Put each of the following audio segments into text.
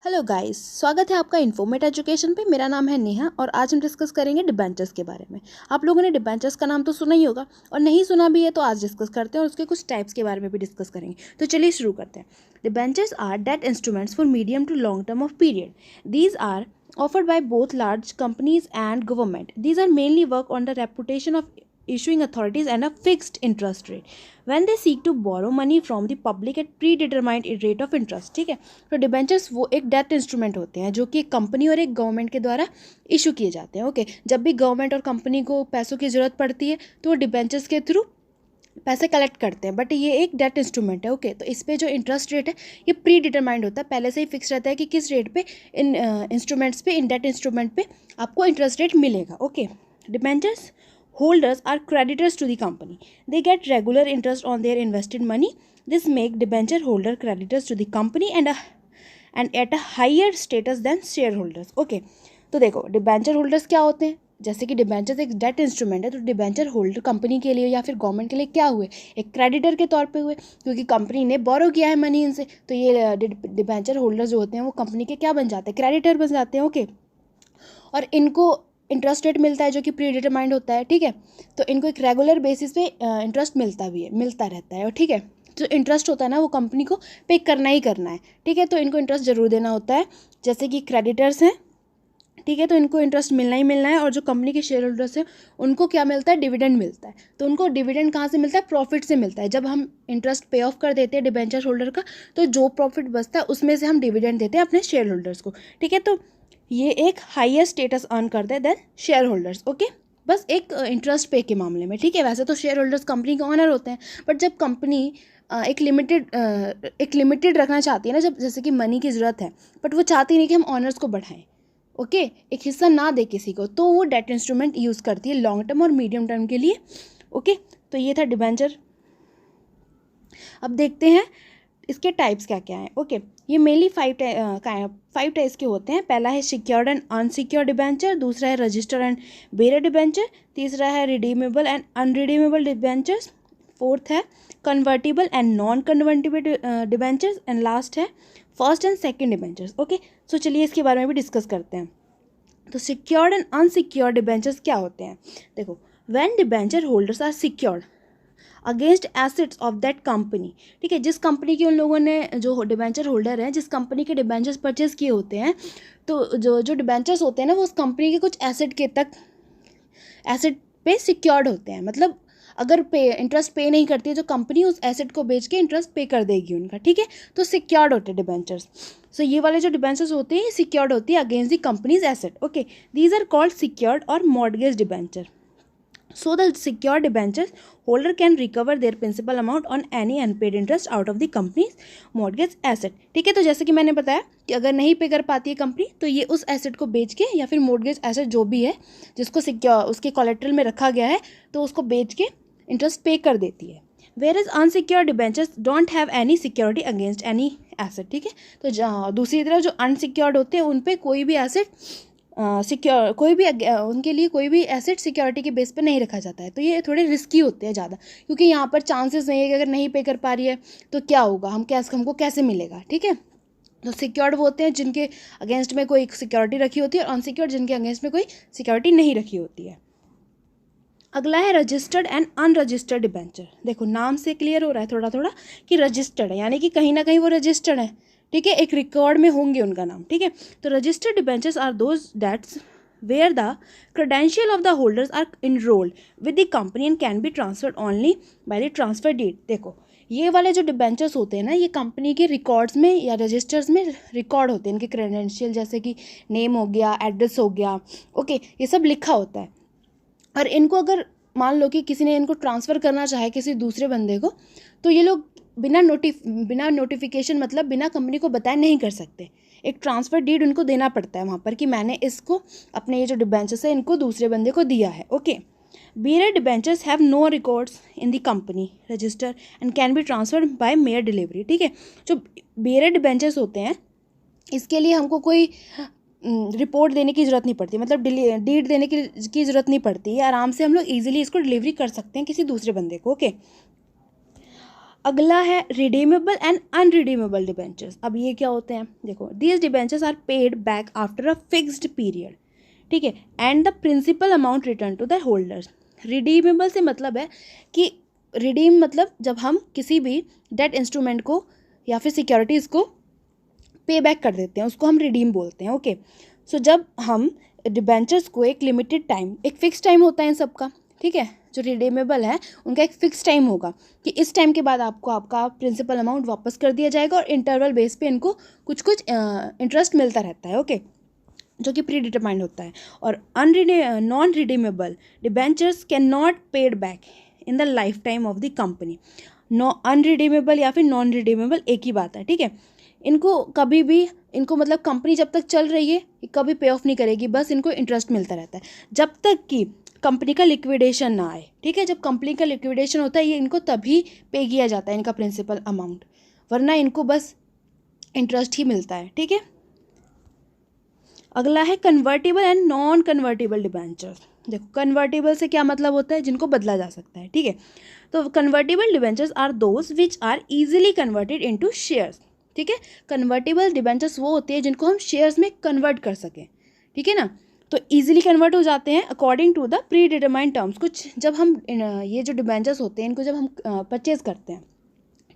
Hello guys, स्वागत है आपका इन्फॉर्मेट एजुकेशन पे। मेरा नाम है नेहा और आज हम डिस्कस करेंगे डिबेंचर्स के बारे में। आप लोगों ने डिबेंचर्स का नाम तो सुना ही होगा और नहीं सुना भी है तो आज डिस्कस करते हैं और उसके कुछ टाइप्स के बारे में भी डिस्कस करेंगे। तो चलिए शुरू करते हैं। Debentures are debt instruments for medium to long term of period. These are offered by both large companies and government. These are mainly work on the reputation of issuing authorities and a fixed interest rate when they seek to borrow money from the public at predetermined rate of interest. ठीक है, तो debentures वो एक debt instrument होते हैं जो कि एक कंपनी और एक गवर्नमेंट के द्वारा इशू किए जाते हैं। ओके, जब भी गवर्नमेंट और कंपनी को पैसों की ज़रूरत पड़ती है तो वो डिबेंचर्स के थ्रू पैसे कलेक्ट करते हैं, बट ये एक डेट इंस्ट्रूमेंट है। ओके, तो इस पे जो इंटरेस्ट रेट है ये प्री डिटरमाइंड होता है, पहले से ही फिक्स रहता है कि किस रेट पे इन इंस्ट्रूमेंट्स पे, इन डेट इंस्ट्रूमेंट पे आपको इंटरेस्ट रेट मिलेगा। Okay, debentures holders are creditors to the company. They get regular interest on their invested money. This make debenture holder creditors to the company and at a higher status than shareholders. Okay, तो देखो debenture holders क्या होते हैं। जैसे कि debenture एक debt instrument है, तो डिबेंचर होल्डर कंपनी के लिए या फिर गवर्नमेंट के लिए क्या हुए, एक क्रेडिटर के तौर पे हुए, क्योंकि कंपनी ने बोरो किया है मनी इनसे। तो ये डिबेंचर होल्डर्स जो होते हैं वो कंपनी के क्या बन जाते हैं, क्रेडिटर बन जाते हैं। ओके, और इनको इंटरेस्ट रेट मिलता है जो कि प्री डिटरमाइंड होता है। ठीक है, तो इनको एक रेगुलर बेसिस पे इंटरेस्ट मिलता रहता है। और ठीक है, जो इंटरेस्ट होता है ना वो कंपनी को पे करना ही करना है। ठीक है, तो इनको इंटरेस्ट ज़रूर देना होता है। जैसे कि क्रेडिटर्स हैं, ठीक है, तो इनको इंटरेस्ट मिलना ही मिलना है। और जो कंपनी के शेयर होल्डर्स हैं उनको क्या मिलता है, डिविडेंड मिलता है। तो उनको डिविडेंड कहाँ से मिलता है, प्रॉफिट से मिलता है। जब हम इंटरेस्ट पे ऑफ कर देते हैं डिबेंचर होल्डर का, तो जो प्रॉफिट बचता है उसमें से हम डिविडेंड देते हैं अपने शेयर होल्डर्स को। ठीक है, तो ये एक हाईएस्ट स्टेटस अर्न करते हैं देन शेयर होल्डर्स। ओके, बस एक इंटरेस्ट पे के मामले में। ठीक है, वैसे तो शेयर होल्डर्स कंपनी के ऑनर होते हैं, बट जब कंपनी एक लिमिटेड रखना चाहती है ना, जब जैसे कि मनी की ज़रूरत है बट वो चाहती नहीं कि हम ऑनर्स को बढ़ाएं, ओके, एक हिस्सा ना दे किसी को, तो वो डेट इंस्ट्रूमेंट यूज़ करती है लॉन्ग टर्म और मीडियम टर्म के लिए। ओके, तो ये था डिबेंचर। अब देखते हैं इसके टाइप्स क्या क्या हैं। ओके, ये मेनली फाइव टाइप्स के होते हैं। पहला है सिक्योर्ड एंड अनसिक्योर्ड डिबेंचर, दूसरा है रजिस्टर्ड एंड बेयर डिबेंचर, तीसरा है redeemable and irredeemable debentures, fourth है convertible and non convertible debentures, and last है first and second debentures. Okay, so चलिए इसके बारे में भी डिस्कस करते हैं। तो सिक्योर्ड एंड अनसिक्योर्ड डिबेंचर्स क्या होते हैं। देखो, when debenture holders are secured against assets of that company. ठीक है, जिस कंपनी की उन लोगों ने, जो डिबेंचर होल्डर हैं, जिस कंपनी के डिबेंचर्स परचेज किए होते हैं, तो जो डिबेंचर्स होते हैं ना वो उस कंपनी के कुछ एसेट पे सिक्योर्ड होते हैं। मतलब अगर इंटरेस्ट पे नहीं करती है जो कंपनी, उस एसेट को बेच के इंटरेस्ट पे कर देगी उनका। ठीक है, तो सिक्योर्ड होते हैं डिबेंचर्स। सो ये वाले जो डिबेंचर्स होते हैं सिक्योर्ड होती है against the company's asset. Okay, these are called secured और mortgage debenture. So the secured debentures holder can recover their principal amount on any unpaid interest out of the company's mortgage asset. ठीक है, तो जैसे कि मैंने बताया कि अगर नहीं पे कर पाती है कंपनी तो ये उस एसेट को बेच के, या फिर मॉर्गेज एसेट जो भी है जिसको सिक्योर उसके कोलेट्रल में रखा गया है, तो उसको बेच के इंटरेस्ट पे कर देती है। Whereas unsecured debentures don't have any security against any asset. ठीक है, तो दूसरी तरफ जो अनसिक्योर्ड होते हैं उन पे कोई भी एसेट उनके लिए कोई भी एसेट सिक्योरिटी के बेस पे नहीं रखा जाता है। तो ये थोड़े रिस्की होते हैं ज़्यादा, क्योंकि यहाँ पर चांसेस नहीं है कि अगर नहीं पे कर पा रही है तो क्या होगा, हमको कैसे मिलेगा। ठीक है, तो सिक्योर्ड वो होते हैं जिनके अगेंस्ट में कोई सिक्योरिटी रखी होती है, और अनसिक्योर्ड जिनके अगेंस्ट में कोई सिक्योरिटी नहीं रखी होती है। अगला है रजिस्टर्ड एंड अनरजिस्टर्ड डिबेंचर। देखो, नाम से क्लियर हो रहा है थोड़ा थोड़ा कि रजिस्टर्ड है, यानी कि कहीं ना कहीं वो रजिस्टर्ड है। ठीक है, एक रिकॉर्ड में होंगे उनका नाम। ठीक है, तो registered debentures are those debts where the credential of the holders are enrolled with the company and can be transferred only by the transfer deed. देखो, ये वाले जो डिबेंचर्स होते हैं ना, ये कंपनी के रिकॉर्ड्स में या रजिस्टर्स में रिकॉर्ड होते हैं। इनके क्रेडेंशियल जैसे कि नेम हो गया, एड्रेस हो गया, ओके, ये सब लिखा होता है। और इनको अगर मान लो कि किसी ने इनको ट्रांसफ़र करना चाहे किसी दूसरे बंदे को, तो ये लोग बिना नोटिफिकेशन, मतलब बिना कंपनी को बताए नहीं कर सकते। एक ट्रांसफ़र डीड उनको देना पड़ता है वहाँ पर कि मैंने इसको, अपने ये जो डिबेंचर्स है इनको दूसरे बंदे को दिया है। Okay, bearer debentures have no records in the company register and can be transferred by mere delivery. ठीक है, जो बेयर डिबेंचर्स होते हैं इसके लिए हमको कोई रिपोर्ट देने की ज़रूरत नहीं पड़ती, मतलब डीड देने की ज़रूरत नहीं पड़ती है। आराम से हम लोग ईजिली इसको डिलीवरी कर सकते हैं किसी दूसरे बंदे को। ओके, अगला है रिडीमेबल एंड अनरिडीमेबल डिबेंचर्स। अब ये क्या होते हैं, देखो, these debentures are paid back after a fixed period, ठीक है, and the principal amount return to the holders. Redeemable से मतलब है कि रिडीम मतलब जब हम किसी भी डेट इंस्ट्रूमेंट को या फिर सिक्योरिटीज़ को पे बैक कर देते हैं, उसको हम रिडीम बोलते हैं। ओके, सो जब हम डिबेंचर्स को एक लिमिटेड टाइम, एक फिक्स टाइम होता है इन सबका, ठीक है, जो रिडीमेबल है उनका एक फिक्स टाइम होगा कि इस टाइम के बाद आपको आपका प्रिंसिपल अमाउंट वापस कर दिया जाएगा, और इंटरवल बेस पे इनको कुछ कुछ इंटरेस्ट मिलता रहता है। ओके, जो कि प्री डिटरमाइंड होता है। और non redeemable debentures can not paid back in the life time of the company. Irredeemable या फिर नॉन रिडीमेबल एक ही बात है, ठीक है। इनको कभी भी, इनको मतलब कंपनी जब तक चल रही है कभी पे ऑफ नहीं करेगी, बस इनको इंटरेस्ट मिलता रहता है जब तक कि कंपनी का लिक्विडेशन ना आए, ठीक है। जब कंपनी का लिक्विडेशन होता है ये इनको तभी पे किया जाता है इनका प्रिंसिपल अमाउंट, वरना इनको बस इंटरेस्ट ही मिलता है, ठीक है। अगला है convertible and non convertible debentures. देखो, कन्वर्टेबल से क्या मतलब होता है, जिनको बदला जा सकता है, ठीक है। तो convertible debentures are those which are easily converted into shares, ठीक है। कन्वर्टेबल डिबेंचर्स वो होते हैं जिनको हम शेयर्स में कन्वर्ट कर सकें, ठीक है ना। तो इजीली कन्वर्ट हो जाते हैं according to the pre determined terms. कुछ जब हम ये जो डिबेंचर्स होते हैं इनको जब हम परचेज करते हैं,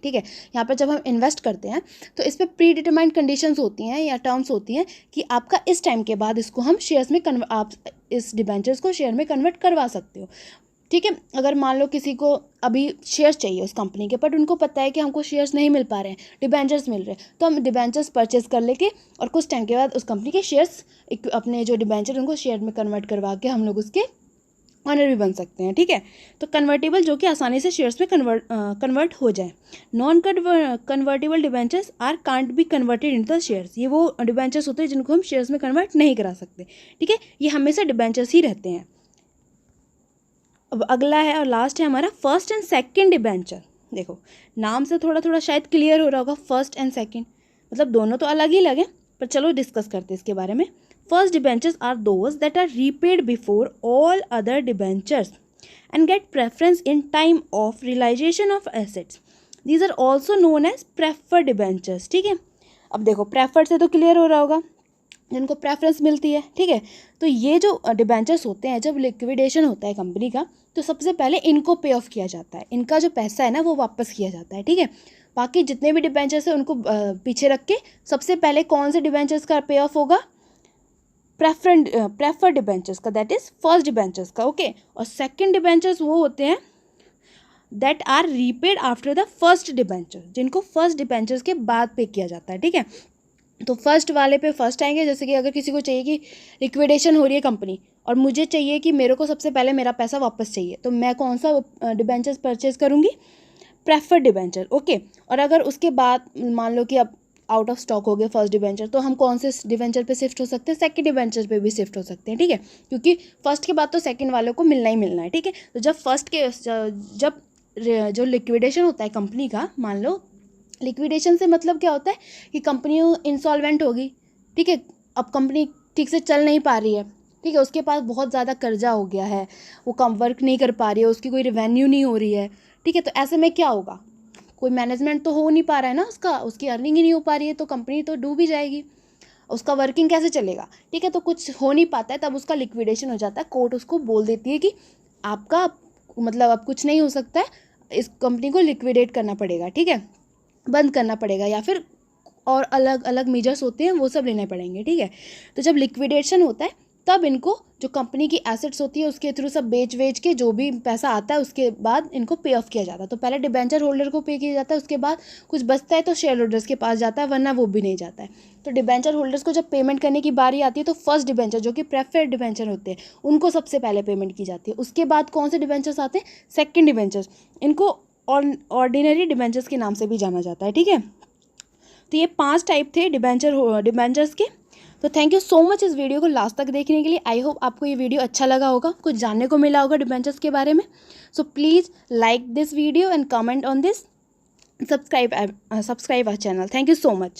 ठीक है, यहाँ पर जब हम इन्वेस्ट करते हैं तो इस पर प्री डिटरमाइंड कंडीशंस होती हैं या टर्म्स होती हैं कि आपका इस टाइम के बाद इसको हम शेयर्स में आप इस डिबेंचर्स को शेयर में कन्वर्ट करवा सकते हो, ठीक है। अगर मान लो किसी को अभी शेयर्स चाहिए उस कंपनी के, बट उनको पता है कि हमको शेयर्स नहीं मिल पा रहे हैं, डिबेंचर्स मिल रहे हैं, तो हम डिबेंचर्स परचेज कर लेके और कुछ टाइम के बाद उस कंपनी के शेयर्स, अपने जो डिबेंचर उनको शेयर में कन्वर्ट करवा के हम लोग उसके ऑनर भी बन सकते हैं, ठीक है। तो कन्वर्टेबल जो कि आसानी से शेयर्स में कन्वर्ट हो जाए। Non convertible debentures are can't be converted into the shares. ये वो डिबेंचर्स होते हैं जिनको हम शेयर्स में कन्वर्ट नहीं करा सकते, ठीक है। ये हमेशा डिबेंचर्स ही रहते हैं। अब अगला है और लास्ट है हमारा फर्स्ट एंड सेकंड डिबेंचर। देखो, नाम से थोड़ा थोड़ा शायद क्लियर हो रहा होगा, फर्स्ट एंड सेकंड मतलब दोनों तो अलग ही लगे, पर चलो डिस्कस करते हैं इसके बारे में। First debentures are those that are repaid before all other debentures and get preference in time of realization of assets. These are also known as preferred debentures, ठीक है। अब देखो, preferred से तो क्लियर हो रहा होगा, जिनको प्रेफरेंस मिलती है, ठीक है। तो ये जो डिबेंचर्स होते हैं, जब लिक्विडेशन होता है कंपनी का, तो सबसे पहले इनको पे ऑफ किया जाता है, इनका जो पैसा है ना वो वापस किया जाता है, ठीक है। बाकी जितने भी डिबेंचर्स हैं उनको पीछे रख के सबसे पहले कौन से डिबेंचर्स का पे ऑफ होगा, प्रेफर्ड डिबेंचर्स का, दैट इज फर्स्ट डिबेंचर्स का, ओके। और सेकंड डिबेंचर्स वो होते हैं that are repaid after the first debenture, जिनको फर्स्ट डिबेंचर्स के बाद पे किया जाता है, ठीक है। तो फर्स्ट वाले पे फर्स्ट आएंगे, जैसे कि अगर किसी को चाहिए कि लिक्विडेशन हो रही है कंपनी और मुझे चाहिए कि मेरे को सबसे पहले मेरा पैसा वापस चाहिए, तो मैं कौन सा डिबेंचर्स परचेज करूँगी, प्रेफर्ड डिबेंचर, ओके। और अगर उसके बाद मान लो कि अब आउट ऑफ स्टॉक हो गए फर्स्ट डिबेंचर, तो हम कौन से डिबेंचर पे शिफ्ट हो सकते हैं, सेकंड डिबेंचर पे भी शिफ्ट हो सकते हैं, ठीक है, क्योंकि फर्स्ट के बाद तो सेकंड वालों को मिलना ही मिलना है, ठीक है। तो जब जो लिक्विडेशन होता है कंपनी का, मान लो लिक्विडेशन से मतलब क्या होता है कि कंपनी इंसॉल्वेंट होगी, ठीक है। अब कंपनी ठीक से चल नहीं पा रही है, ठीक है, उसके पास बहुत ज़्यादा कर्जा हो गया है, वो कम वर्क नहीं कर पा रही है, उसकी कोई रेवेन्यू नहीं हो रही है, ठीक है। तो ऐसे में क्या होगा, कोई मैनेजमेंट तो हो नहीं पा रहा है ना, उसकी अर्निंग ही नहीं हो पा रही है, तो कंपनी तो डूब ही जाएगी, उसका वर्किंग कैसे चलेगा, ठीक है। तो कुछ हो नहीं पाता है, तब उसका लिक्विडेशन हो जाता है, कोर्ट उसको बोल देती है कि आपका मतलब अब कुछ नहीं हो सकता है, इस कंपनी को लिक्विडेट करना पड़ेगा, ठीक है, बंद करना पड़ेगा, या फिर और अलग अलग मेजर्स होते हैं वो सब लेने पड़ेंगे, ठीक है। तो जब लिक्विडेशन होता है तब इनको जो कंपनी की एसेट्स होती है उसके थ्रू सब बेच के जो भी पैसा आता है उसके बाद इनको पे ऑफ किया जाता है। तो पहले डिबेंचर होल्डर को पे किया जाता है, उसके बाद कुछ बचता है तो शेयर होल्डर्स के पास जाता है, वरना वो भी नहीं जाता है। तो डिबेंचर होल्डर्स को जब पेमेंट करने की बारी आती है तो फर्स्ट डिबेंचर जो कि प्रेफर्ड डिबेंचर होते हैं उनको सबसे पहले पेमेंट की जाती है। उसके बाद कौन से डिबेंचर्स आते हैं, सेकेंड डिबेंचर्स, इनको ऑर्डिनरी डिबेंचर्स के नाम से भी जाना जाता है, ठीक है। तो ये 5 टाइप थे डिबेंचर्स के। तो थैंक यू सो मच इस वीडियो को लास्ट तक देखने के लिए। आई होप आपको ये वीडियो अच्छा लगा होगा, कुछ जानने को मिला होगा डिबेंचर्स के बारे में। So please like this video and comment on this, subscribe our channel. Thank you so much.